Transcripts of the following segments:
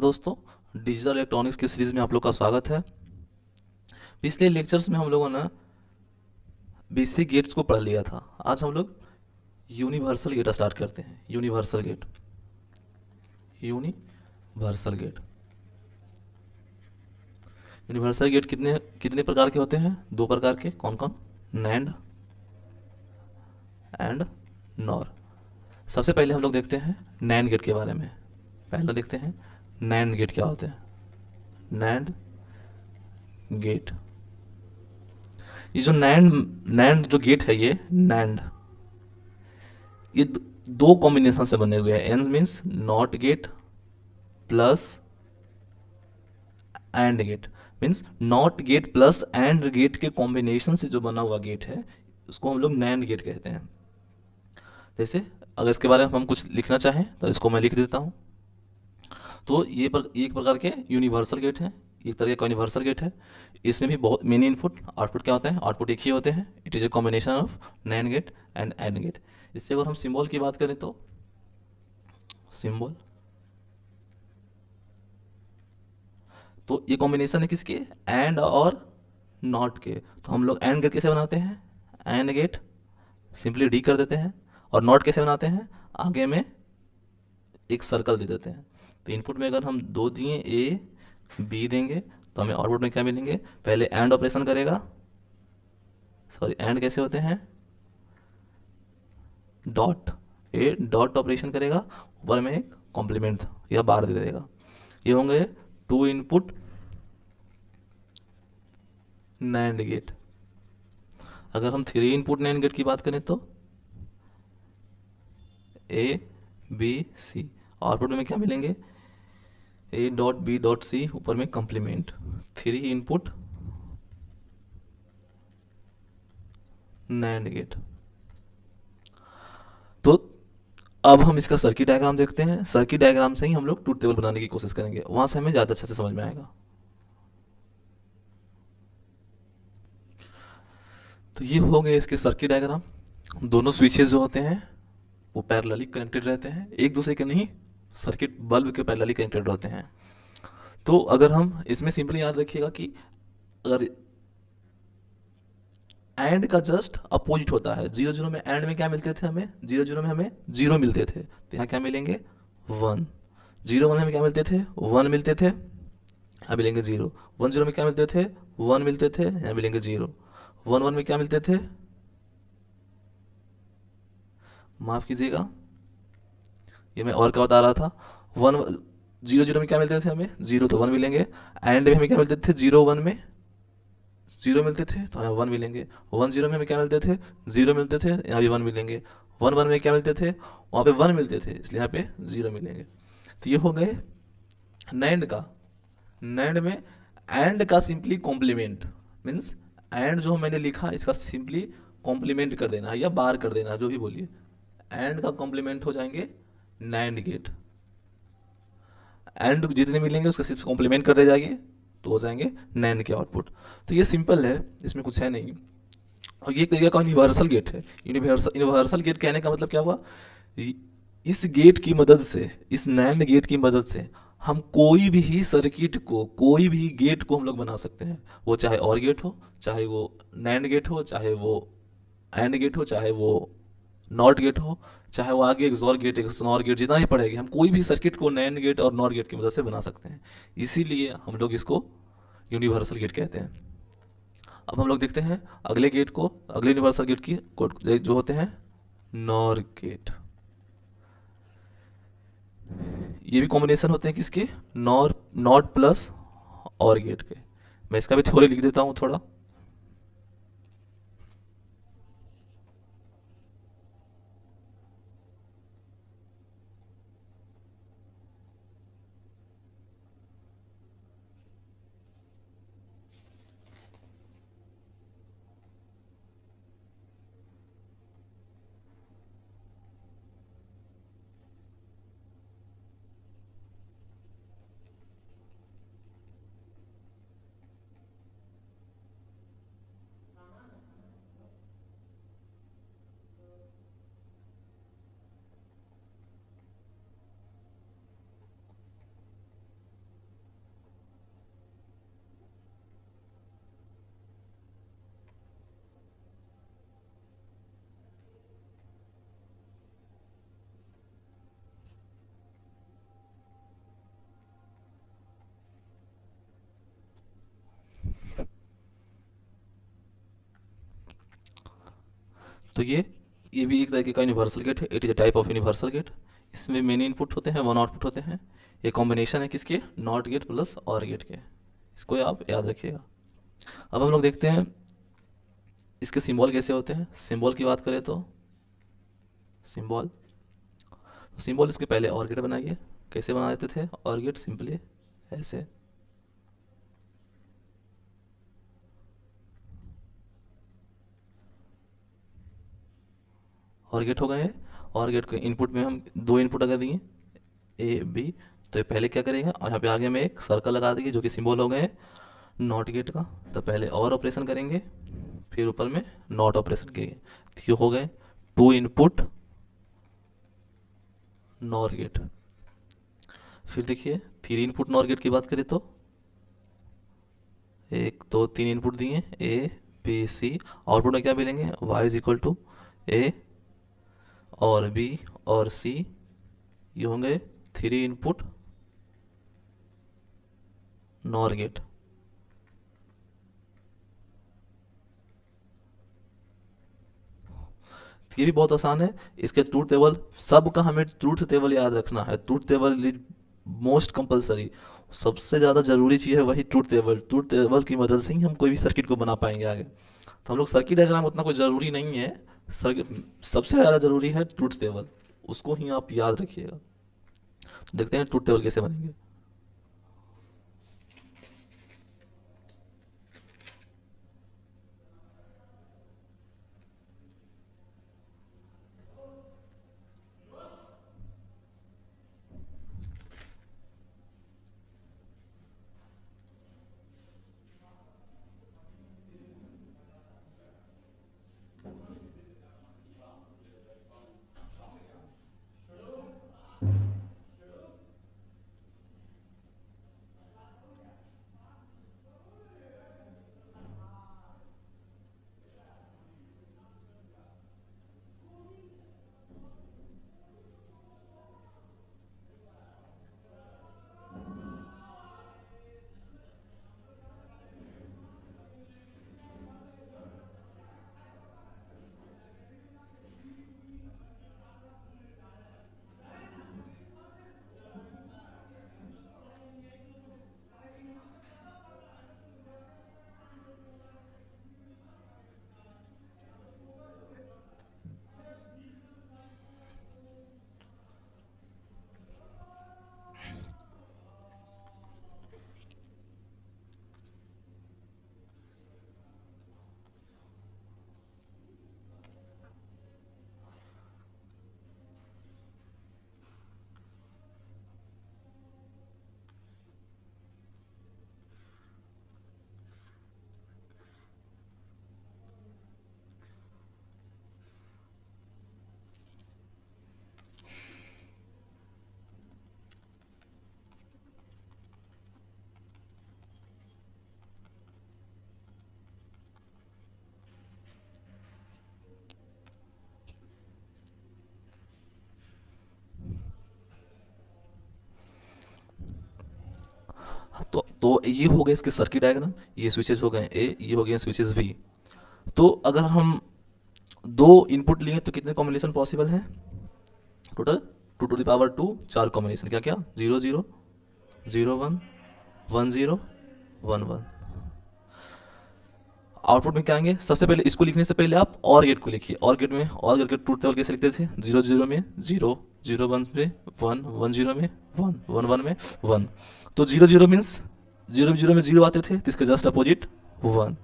दोस्तों, digital electronics की series में आप लोग का स्वागत है। पिछले लेक्चर्स में हम लोगों ने बेसिक गेट्स को पढ़ लिया था। आज हम लोग यूनिवर्सल गेट स्टार्ट करते हैं। यूनिवर्सल गेट यूनिवर्सल गेट कितने कितने प्रकार के होते हैं? दो प्रकार के। कौन कौन? NAND and nor. सबसे पहले हम लोग देखते हैं नैंड गेट के बारे में। पहले देखते हैं नैंड गेट क्या होते हैं। नैंड गेट, ये जो नैंड नैंड जो गेट है, ये नैंड, ये दो कॉम्बिनेशन से बने हुए हैं। N means not gate plus and gate, means not gate plus and gate के कॉम्बिनेशन से जो बना हुआ गेट है उसको हम लोग नैंड गेट कहते हैं। जैसे अगर इसके बारे में हम कुछ लिखना चाहें तो इसको मैं लिख देता हूँ। तो एक प्रकार के यूनिवर्सल गेट है, एक तरह का यूनिवर्सल गेट है। इसमें भी बहुत मेनी इनपुट आउटपुट क्या होते हैं? आउटपुट एक ही होते हैं। It is a combination of NAND gate and AND gate. इससे अगर हम सिंबल की बात करें तो सिंबल, तो ये कॉम्बिनेशन है किसके? एंड और नॉट के। तो हम लोग एंड गेट कैसे बनाते हैं? एंड गेट सिंपली डी कर देते हैं। और नॉट कैसे बनाते हैं? आगे में एक सर्कल दे देते हैं। तो इनपुट में अगर हम दो दिए ए बी देंगे तो हमें आउटपुट में क्या मिलेंगे? पहले एंड ऑपरेशन करेगा, सॉरी एंड कैसे होते हैं? डॉट, ए डॉट ऑपरेशन करेगा, ऊपर में एक कॉम्प्लीमेंट या बार दे देगा। ये होंगे टू इनपुट नैंड गेट। अगर हम थ्री इनपुट नैंड गेट की बात करें तो ए बी सी, आउटपुट में क्या मिलेंगे? A dot B dot C, ऊपर में complement. Three input NAND gate. तो अब हम इसका सर्किट डायग्राम देखते हैं। सर्किट डायग्राम से ही हम लोग ट्रूथ टेबल बनाने की कोशिश करेंगे, वहां से हमें ज़्यादा अच्छे से समझ में आएगा। तो ये हो गए इसके सर्किट डायग्राम। दोनों स्विचेस जो होते हैं वो पैरेलली कनेक्टेड रहते हैं, एक दूसरे के नहीं, सर्किट बल्ब के पैरेलली कनेक्टेड रहते हैं। तो अगर हम इसमें सिंपली याद रखिएगा कि अगर एंड का जस्ट अपोजिट होता है, जीरो जीरो में एंड में क्या मिलते थे हमें? जीरो जीरो में हमें जीरो मिलते थे, तो यहाँ क्या मिलेंगे? वन। जीरो वन में क्या मिलते थे? वन मिलते थे, यहाँ मिलेंगे जीरो। वन जीरो में क्या मिलते थे? वन मिलते थे, यहाँ मिलेंगे जीरो। वन वन में क्या मिलते थे? माफ कीजिएगा, ये मैं और क्या बता रहा था। वन जीरो जीरो में क्या मिलते थे हमें? जीरो, तो वन मिलेंगे। एंड में हमें क्या मिलते थे? जीरो वन में जीरो मिलते थे, तो हमें वन मिलेंगे। वन जीरो में हमें क्या मिलते थे? जीरो मिलते थे, यहाँ भी वन मिलेंगे। वन वन में क्या मिलते थे? वहाँ पे वन मिलते थे, इसलिए यहाँ पे जीरो मिलेंगे। तो ये हो गए नैंड का। नैंड में एंड का सिंपली कॉम्प्लीमेंट, मीन्स एंड जो मैंने लिखा इसका सिंपली कॉम्प्लीमेंट कर देना है या बार कर देना है, जो भी बोलिए। एंड का कॉम्प्लीमेंट हो जाएंगे नैंड गेट। एंड जितने मिलेंगे उसका सिर्फ कॉम्प्लीमेंट कर दे जाएंगे तो हो जाएंगे नैंड के आउटपुट। तो ये सिंपल है, इसमें कुछ है नहीं। और ये एक तरीके का यूनिवर्सल गेट है। यूनिवर्सल गेट कहने का मतलब क्या हुआ? इस गेट की मदद से, इस नैंड गेट की मदद से हम कोई भी सर्किट को, कोई भी गेट को हम लोग बना सकते हैं। वो चाहे और गेट हो, चाहे वो नैंड गेट हो, चाहे वो एंड गेट हो, चाहे वो नॉट गेट हो, चाहे वो आगे एक्सॉर गेट एक्सनॉर गेट जितना ही पड़ेगी, हम कोई भी सर्किट को नैंड गेट और नॉर गेट की मदद से बना सकते हैं। इसीलिए हम लोग इसको यूनिवर्सल गेट कहते हैं। अब हम लोग देखते हैं अगले गेट को, अगले यूनिवर्सल गेट की जो होते हैं नॉर गेट। ये भी कॉम्बिनेशन होते हैं किसके? नॉर नॉट प्लस और गेट के। मैं इसका भी थ्योरी लिख देता हूँ थोड़ा। तो ये भी एक तरीके का यूनिवर्सल गेट है, it is a type of universal gate. इसमें मेनी इनपुट होते हैं, वन आउटपुट होते हैं। ये कॉम्बिनेशन है किसके, नॉट गेट प्लस और गेट के। इसको आप याद रखिएगा। अब हम लोग देखते हैं इसके सिंबल कैसे होते हैं। सिंबल की बात करें तो सिंबल, सिंबल इसके पहले और गेट बनाइए। कैसे बना देते थे और गेट, सिंपली ऐसे। और गेट हो गए हैं। और गेट के इनपुट में हम दो इनपुट अगर दिए ए बी, तो ये पहले क्या करेगा, और यहाँ पे आगे में एक सर्कल लगा देंगे जो कि सिंबल हो गए नॉट गेट का। तो पहले और ऑपरेशन करेंगे, फिर ऊपर में नॉट ऑपरेशन करेंगे। तो ये हो गए टू इनपुट नॉर गेट। फिर देखिए थ्री इनपुट नॉर गेट की बात करें तो एक दो तीन इनपुट दिए ए बी सी, आउटपुट में क्या मिलेंगे, वाई इज इक्वल टू ए और बी और सी। ये होंगे थ्री इनपुट नॉर गेट। ये भी बहुत आसान है। इसके ट्रूथ टेबल, सब का हमें ट्रूथ टेबल याद रखना है। Truth table is most compulsory, सबसे ज़्यादा ज़रूरी चीज़ है वही ट्रूथ टेबल। ट्रूथ टेबल की मदद से ही हम कोई भी सर्किट को बना पाएंगे आगे। तो हम लोग सर्किट डायग्राम उतना कोई ज़रूरी नहीं है, सबसे ज़्यादा ज़रूरी है ट्रूथ टेबल, उसको ही आप याद रखिएगा। तो देखते हैं ट्रूथ टेबल कैसे बनेंगे। तो ये हो गए इसके सर्किट डायग्राम, ये स्विचेस हो गए ए, ये हो गए स्विचेस बी। तो अगर हम दो इनपुट लिए तो कितने कॉम्बिनेशन पॉसिबल हैं, टोटल 2 to the power 2 चार कॉम्बिनेशन। क्या क्या, 0 0 0 1 1 0 1 1। आउटपुट में क्या आएंगे, सबसे पहले इसको लिखने से पहले आप और गेट को लिखिए। और गेट में और गेट के ट्रूथ टेबल कैसे लिखते थे, 0 0 में 0 0 1 में 1 1 0 में 1 1 1 में 1। तो 0 0 मीन्स 0 0 में 0 आते थे, तो इसके जस्ट अपोजिट 1।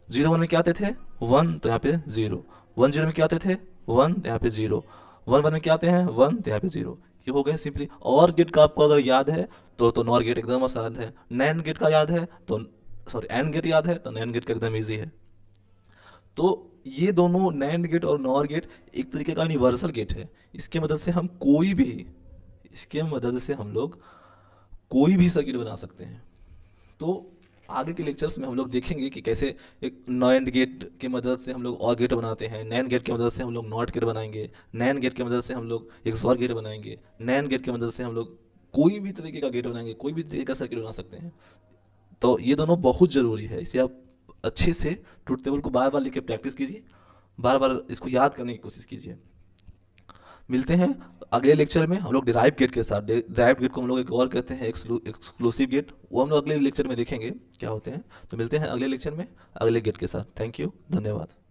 0 1 में क्या आते थे 1, तो यहाँ पे 0। 1 0 में क्या आते थे 1, तो यहाँ पे 0। 1 1 में क्या आते हैं 1, तो यहाँ पे 0। ये हो गए सिंपली। और गेट का आपको अगर याद है तो नॉर गेट एकदम आसान है। नैंड गेट का याद है तो, सॉरी एंड गेट याद है तो नैंड गेट का एकदम ईजी है। तो ये दोनों नैंड गेट और नॉर गेट एक तरीके का यूनिवर्सल गेट है। इसके मदद से हम कोई भी, इसके मदद से हम लोग कोई भी सर्किट बना सकते हैं। तो आगे के लेक्चर्स में हम लोग देखेंगे कि कैसे एक नैंड गेट की मदद से हम लोग और गेट बनाते हैं, नैंड गेट की मदद से हम लोग नॉट गेट बनाएंगे, नैंड गेट की मदद से हम लोग एक XOR गेट बनाएंगे, नैंड गेट की मदद से हम लोग कोई भी तरीके का गेट बनाएंगे, कोई भी तरीके का सर्किट बना सकते हैं। तो ये दोनों बहुत ज़रूरी है, इसे आप अच्छे से ट्रूथ टेबल को बार बार लिख के प्रैक्टिस कीजिए। बार बार इसको याद करने की कोशिश कीजिए। मिलते हैं अगले लेक्चर में हम लोग डिराइव गेट के साथ। डिराइव गेट को हम लोग एक और कहते हैं एक्सक्लूसिव गेट, वो हम लोग अगले लेक्चर में देखेंगे क्या होते हैं। तो मिलते हैं अगले लेक्चर में अगले गेट के साथ। थैंक यू, धन्यवाद।